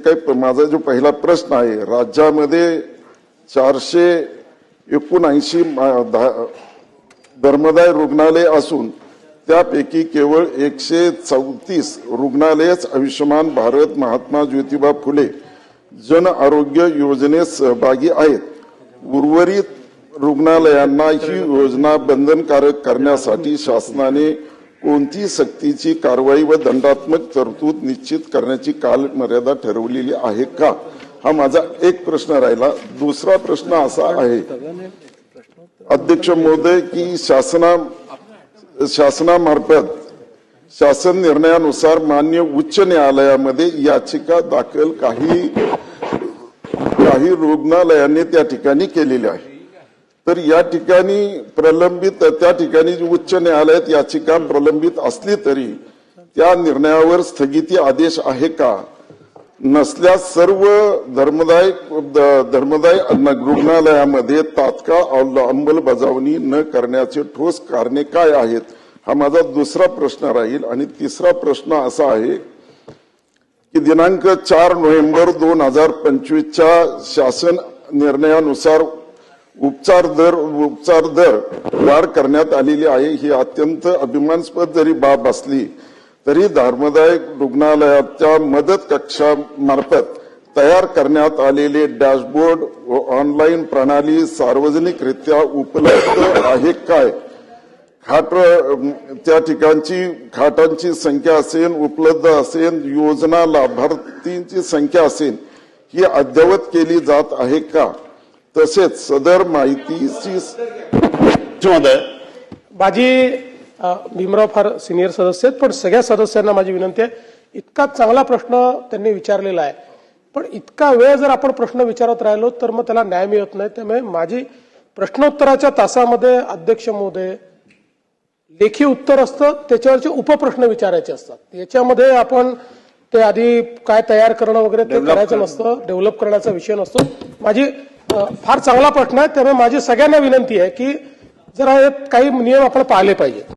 माझा जो पहिला प्रश्न आहे, राज्यामध्ये 479 धर्मदाय रुग्णालय असून त्यापैकी केवळ 134 रुग्णालयच आयुष्यमान भारत महात्मा ज्योतिबा फुले जन आरोग्य योजनेत सहभागी आहेत। उर्वरित रुग्णालयांना ही योजना बंधनकारक करण्यासाठी शासनाने कोणती सक्तीची कारवाई व दंडात्मक तरतूद निश्चित करण्याची कालमर्यादा ठरवलेली आहे का? हा माझा एक प्रश्न राहिला। दुसरा प्रश्न असा आहे अध्यक्ष महोदय की शासनामार्फत शासन निर्णयानुसार मान्य उच्च न्यायालयामध्ये याचिका दाखल काही रुग्णालयांनी त्या ठिकाणी केलेली आहे। तर या ठिकाणी त्या ठिकाणी उच्च न्यायालयात याचिका प्रलंबित असली तरी त्या निर्णयावर स्थगिती आदेश आहे का? नसल्यास सर्व धर्मदाय रुग्णालयामध्ये तात्काळ अंमलबजावणी न करण्याचे ठोस कारणे काय आहेत? हा माझा दुसरा प्रश्न राहील। आणि तिसरा प्रश्न असा आहे की दिनांक 4 नोव्हेंबर 2025च्या शासन निर्णयानुसार उपचार दर वाढ करण्यात आलेली आहे। ही अत्यंत अभिमानास्पद जरी बाब असली तरी धर्मदाय रुग्णालयाच्या मदत कक्षामार्फत तयार करण्यात आलेले डॅशबोर्ड व ऑनलाईन प्रणाली सार्वजनिकरित्या उपलब्ध आहे काय? त्या ठिकाणची खाटांची संख्या असेल, उपलब्ध असेल, योजना लाभार्थींची संख्या असेल, ही अद्ययावत केली जात आहे का? तसेच सदर माहितीची माझी भीमराव फार सिनियर सदस्य आहेत, पण सगळ्या सदस्यांना माझी विनंती आहे, इतका चांगला प्रश्न त्यांनी विचारलेला आहे, पण इतका वेळ जर आपण प्रश्न विचारत राहिलो तर मग त्याला न्याय मिळत नाही। त्यामुळे माझी प्रश्नोत्तराच्या तासामध्ये अध्यक्ष महोदय लेखी उत्तर असतं, त्याच्यावरचे उपप्रश्न विचारायचे असतात। याच्यामध्ये आपण ते आधी काय तयार करणं वगैरे ते करायचं नसतं, डेव्हलप करण्याचा विषय नसतो। माझी फार चांगला प्रश्न आहे, त्यामुळे माझी सगळ्यांना विनंती आहे की जरा काही नियम आपण पाळले पाहिजेत।